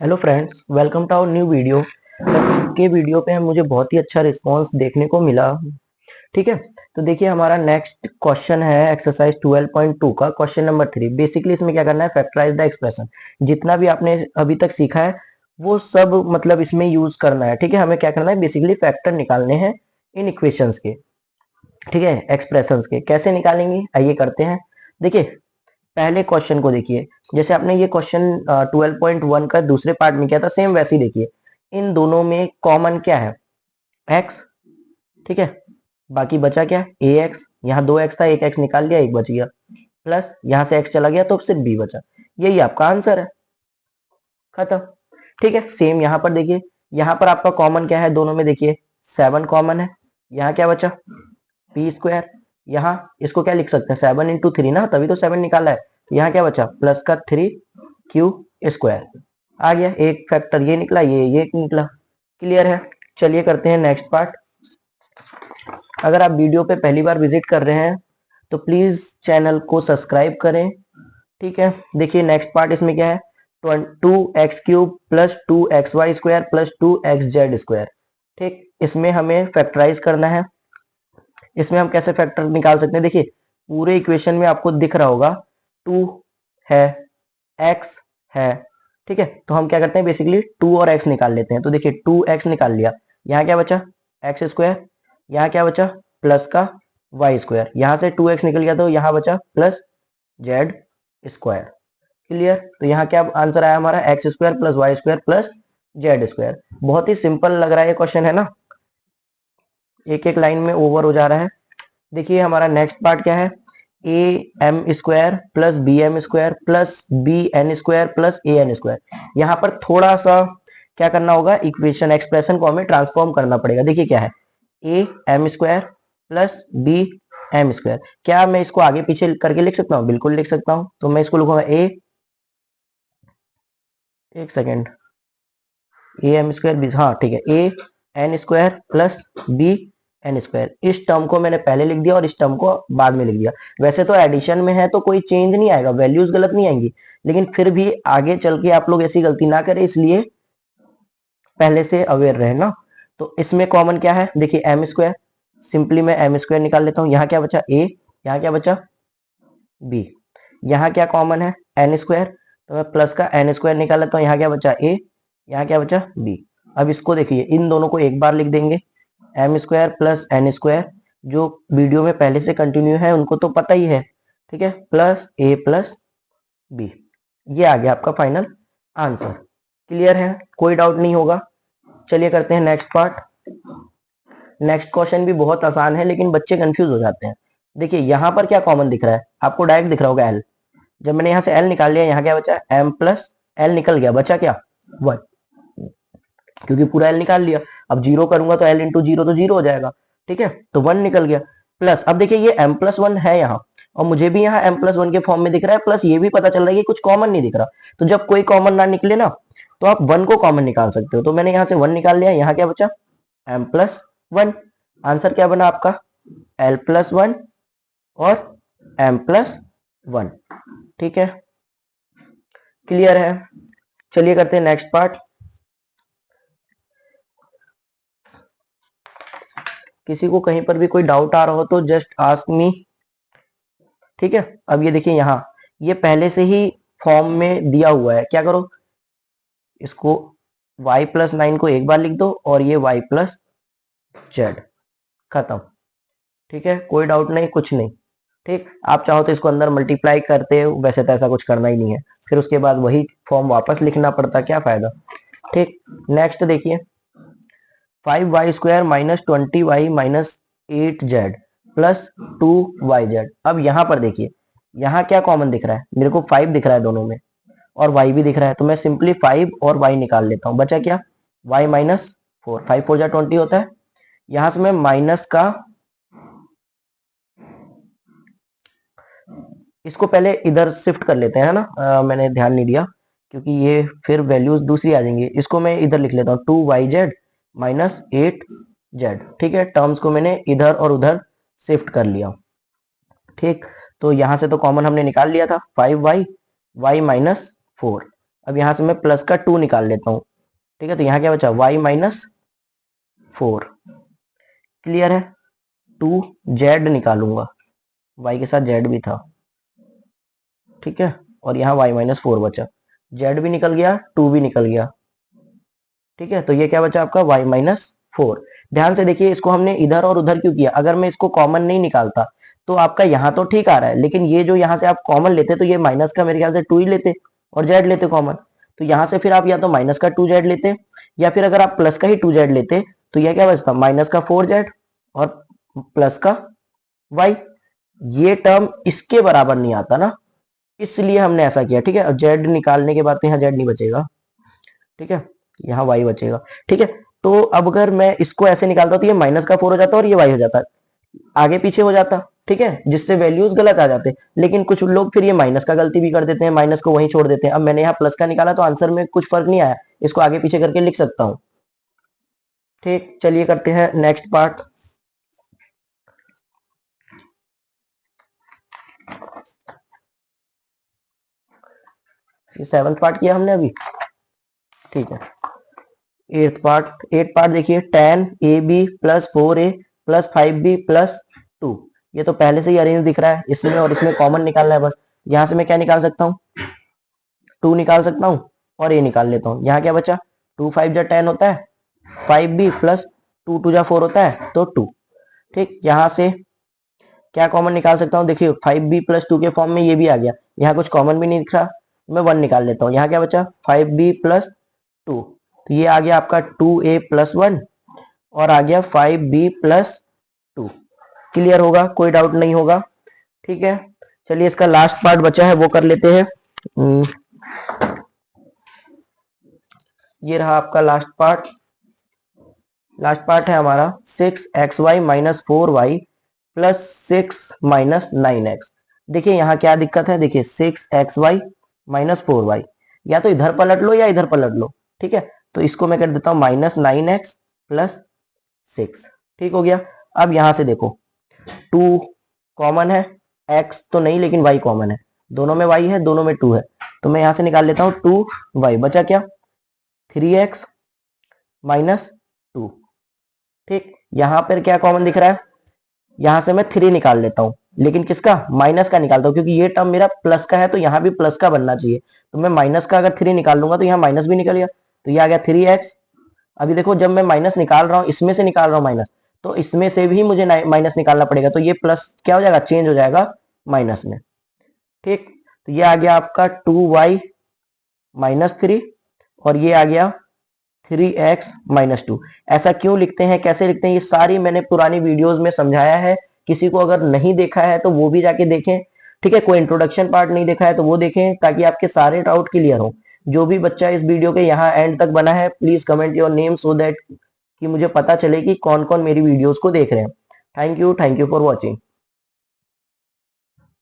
Hello friends, welcome to our new video. के video पे मुझे बहुत ही अच्छा रिस्पांस देखने को मिला। ठीक है, तो देखिए हमारा नेक्स्ट क्वेश्चन है एक्सरसाइज 12.2 का क्वेश्चन नंबर 3। बेसिकली इसमें क्या करना है, फैक्टराइज द एक्सप्रेशन। जितना भी आपने अभी तक सीखा है वो सब मतलब इसमें यूज करना है। ठीक है, हमें क्या करना है, बेसिकली फैक्टर निकालने हैं इन इक्वेशंस के। ठीक है, एक्सप्रेशंस के कैसे निकालेंगे आइए करते हैं। देखिए पहले क्वेश्चन को देखिए, जैसे आपने ये क्वेश्चन 12.1 का दूसरे पार्ट में किया था, सेम वैसे ही देखिए। इन दोनों में कॉमन क्या है, x। ठीक है, बाकी बचा क्या, ax। यहाँ 2x था, एक x निकाल लिया, एक बच गया, प्लस यहाँ से x चला गया तो सिर्फ b बचा। यही आपका आंसर है, खत्म। ठीक है, सेम यहाँ पर देखिए, यहाँ पर आपका कॉमन क्या है दोनों में, देखिए 7 कॉमन है। यहाँ क्या बचा, पी स्क्वायर। यहाँ इसको क्या लिख सकते हैं, 7 into 3 ना, तभी तो 7 निकाला है। तो यहाँ क्या बचा, प्लस का 3q स्क्वायर आ गया। एक फैक्टर ये निकला, ये निकला। क्लियर है, चलिए करते हैं नेक्स्ट पार्ट। अगर आप वीडियो पे पहली बार विजिट कर रहे हैं तो प्लीज चैनल को सब्सक्राइब करें। ठीक है, देखिए नेक्स्ट पार्ट इसमें क्या है, 2x³ plus 2xy square plus 2xz square. ठीक, इसमें हमें फैक्टराइज करना है। इसमें हम कैसे फैक्टर निकाल सकते हैं, देखिए पूरे इक्वेशन में आपको दिख रहा होगा 2 है, x है। ठीक है, तो हम क्या करते हैं, बेसिकली 2 और x निकाल लेते हैं। तो देखिए 2x निकाल लिया, यहाँ क्या बचा, x स्क्वायर। यहाँ क्या बचा, प्लस का y स्क्वायर। यहाँ से 2x निकल गया तो यहाँ बचा प्लस z स्क्वायर। क्लियर, तो यहाँ क्या आंसर आया हमारा, x square plus y square plus z square. बहुत ही सिंपल लग रहा है ये क्वेश्चन, है ना। एक एक लाइन में ओवर हो जा रहा है। देखिए हमारा नेक्स्ट पार्ट क्या है, A M square plus B M square plus B N square plus A N square. यहाँ पर थोड़ा सा क्या करना होगा, इक्वेशन एक्सप्रेशन को हमें ट्रांसफॉर्म करना पड़ेगा। देखिए क्या है, A M square plus B M square. क्या मैं इसको आगे पीछे करके लिख सकता हूँ, बिल्कुल लिख सकता हूँ। तो मैं इसको लिखूंगा ए, एक second, a M square b, हाँ ठीक है, a N square plus B N square. इस टर्म को मैंने पहले लिख दिया और इस टर्म को बाद में लिख दिया। वैसे तो एडिशन में है तो कोई चेंज नहीं आएगा, वैल्यूज गलत नहीं आएंगी, लेकिन फिर भी आगे चल के आप लोग ऐसी गलती ना करें, इसलिए पहले से अवेयर रहे ना। तो इसमें कॉमन क्या है, देखिए एम स्क्वायर, सिंपली मैं एम स्क्वायर निकाल लेता हूँ। यहाँ क्या बचा ए, यहाँ क्या बचा बी। यहाँ क्या कॉमन है, एन स्क्वायर, तो मैं प्लस का एन स्क्वायर निकाल लेता हूँ। यहाँ क्या बचा ए, यहाँ क्या बचा बी। अब इसको देखिए, इन दोनों को एक बार लिख देंगे, M square plus N square. जो वीडियो में पहले से कंटिन्यू है उनको तो पता ही है। ठीक है, प्लस ए प्लस बी, ये आ गया आपका फाइनल आंसर। क्लियर है, कोई डाउट नहीं होगा। चलिए करते हैं नेक्स्ट पार्ट। नेक्स्ट क्वेश्चन भी बहुत आसान है लेकिन बच्चे कंफ्यूज हो जाते हैं। देखिए यहाँ पर क्या कॉमन दिख रहा है, आपको डायरेक्ट दिख रहा होगा एल। जब मैंने यहाँ से एल निकाल लिया, यहाँ क्या बचा, एम प्लस एल निकल गया, बचा क्या 1, क्योंकि पूरा एल निकाल लिया। अब जीरो करूंगा तो एल इंटू जीरो तो जीरो हो जाएगा। ठीक है, तो 1 निकल गया। प्लस अब देखिए ये एम प्लस 1 है यहाँ, और मुझे भी यहाँ एम प्लस 1 के फॉर्म में दिख रहा है, प्लस ये भी पता चल रहा है कि कुछ कॉमन नहीं दिख रहा। तो जब कोई कॉमन ना निकले ना, तो आप 1 को कॉमन निकाल सकते हो। तो मैंने यहाँ से 1 निकाल लिया, यहाँ क्या बचा, एम प्लस 1। आंसर क्या बना आपका, एल प्लस 1 और एम प्लस 1। ठीक है, क्लियर है, चलिए करते हैं नेक्स्ट पार्ट। किसी को कहीं पर भी कोई डाउट आ रहा हो तो जस्ट आस्क मी। ठीक है, अब ये देखिए यहाँ, ये पहले से ही फॉर्म में दिया हुआ है। क्या करो, इसको y प्लस 9 को एक बार लिख दो और ये y प्लस जेड, खत्म। ठीक है, कोई डाउट नहीं, कुछ नहीं। ठीक, आप चाहो तो इसको अंदर मल्टीप्लाई करते हो, वैसे तो ऐसा कुछ करना ही नहीं है, फिर उसके बाद वही फॉर्म वापस लिखना पड़ता, क्या फायदा। ठीक, नेक्स्ट देखिए, 5y square minus 20y minus 8z plus 2yz। अब यहाँ पर देखिए, यहाँ क्या कॉमन दिख रहा है, मेरे को 5 दिख रहा है दोनों में और y भी दिख रहा है। तो मैं सिंपली 5 और y निकाल लेता हूँ। बचा क्या, y माइनस 4, 5 4 जा 20 होता है। यहाँ से मैं माइनस का, इसको पहले इधर शिफ्ट कर लेते हैं, है ना। मैंने ध्यान नहीं दिया क्योंकि ये फिर वैल्यूज दूसरी आ जाएंगी। इसको मैं इधर लिख लेता हूँ, 2yz माइनस 8z। ठीक है, टर्म्स को मैंने इधर और उधर शिफ्ट कर लिया। ठीक, तो यहां से तो कॉमन हमने निकाल लिया था 5y, y माइनस 4। अब यहाँ से मैं प्लस का 2 निकाल लेता हूँ, ठीक है। तो यहाँ क्या बचा, y माइनस 4। क्लियर है। 2 जेड निकालूंगा, y के साथ जेड भी था, ठीक है। और यहाँ y माइनस 4 बचा, जेड भी निकल गया, 2 भी निकल गया, ठीक है। तो ये क्या बचा आपका y माइनस 4। ध्यान से देखिए, इसको हमने इधर और उधर क्यों किया, अगर मैं इसको कॉमन नहीं निकालता तो आपका यहाँ तो ठीक आ रहा है, लेकिन ये जो यहाँ से आप कॉमन लेते तो ये माइनस का मेरे ख्याल से 2 ही लेते और जेड लेते कॉमन। तो यहाँ से फिर आप या तो माइनस का 2 जेड लेते, या फिर अगर आप प्लस का ही 2 जेड लेते तो यह क्या बचता, माइनस का 4 जेड और प्लस का y। ये टर्म इसके बराबर नहीं आता ना, इसलिए हमने ऐसा किया, ठीक है। और जेड निकालने के बाद तो यहाँ जेड नहीं बचेगा, ठीक है, यहाँ y बचेगा, ठीक है। तो अब अगर मैं इसको ऐसे निकालता तो ये माइनस का 4 हो जाता और ये y हो जाता, आगे पीछे हो जाता, ठीक है, जिससे वैल्यूज गलत आ जाते। लेकिन कुछ लोग फिर ये माइनस का गलती भी कर देते हैं, माइनस को वहीं छोड़ देते हैं। अब मैंने यहाँ प्लस का निकाला तो आंसर में कुछ फर्क नहीं आया, इसको आगे पीछे करके लिख सकता हूँ, ठीक। चलिए करते हैं नेक्स्ट पार्ट। ये 7th पार्ट किया हमने अभी, ठीक है। 8th पार्ट देखिए, tan AB plus 4A plus 5B plus 2। ये तो पहले से ही अरेंज दिख रहा है, इसमें और इसमें कॉमन निकालना है बस। यहाँ से मैं क्या निकाल सकता हूँ, 2 निकाल सकता हूँ और ये निकाल लेता हूँ। यहाँ क्या बचा, 2 5 जा 10 होता है, 5B प्लस 2 2 जा 4 होता है तो 2, ठीक। यहाँ से क्या कॉमन निकाल सकता हूँ, देखिए 5B प्लस 2 के फॉर्म में ये भी आ गया, यहाँ कुछ कॉमन भी नहीं दिख रहा, मैं 1 निकाल लेता हूँ। यहाँ क्या बचा, 5B प्लस 2, तो ये आ गया आपका 2A प्लस 1 और आ गया 5B प्लस 2। क्लियर होगा, कोई डाउट नहीं होगा, ठीक है। चलिए इसका लास्ट पार्ट बचा है वो कर लेते हैं। ये रहा आपका लास्ट पार्ट। लास्ट पार्ट है हमारा 6xy minus 4y plus 6 minus 9x। देखिए यहाँ क्या दिक्कत है, देखिए 6xy माइनस 4y, या तो इधर पलट लो या इधर पलट लो, ठीक है। तो इसको मैं कर देता हूँ माइनस 9x प्लस 6, ठीक हो गया। अब यहां से देखो 2 कॉमन है, x तो नहीं लेकिन y कॉमन है, दोनों में y है, दोनों में 2 है, तो मैं यहां से निकाल लेता हूं 2y। बचा क्या, 3x माइनस 2, ठीक। यहां पर क्या कॉमन दिख रहा है, यहां से मैं 3 निकाल लेता हूं, लेकिन किसका, माइनस का निकालता हूं, क्योंकि ये टर्म मेरा प्लस का है तो यहाँ भी प्लस का बनना चाहिए। तो मैं माइनस का अगर 3 निकाल लूंगा तो यहाँ माइनस भी निकल गया, तो ये आ गया 3x। अभी देखो जब मैं माइनस निकाल रहा हूँ, इसमें से निकाल रहा हूँ माइनस, तो इसमें से भी मुझे माइनस निकालना पड़ेगा, तो ये प्लस क्या हो जाएगा, चेंज हो जाएगा माइनस में, ठीक। तो ये आ गया आपका 2y माइनस 3 और ये आ गया 3x माइनस 2। ऐसा क्यों लिखते हैं, कैसे लिखते हैं, ये सारी मैंने पुरानी वीडियोस में समझाया है। किसी को अगर नहीं देखा है तो वो भी जाके देखें, ठीक है। कोई इंट्रोडक्शन पार्ट नहीं देखा है तो वो देखें, ताकि आपके सारे डाउट क्लियर हो। जो भी बच्चा इस वीडियो के यहाँ एंड तक बना है, please comment your name so that कि मुझे पता चले कि कौन कौन मेरी वीडियोस को देख रहे हैं। Thank you for watching.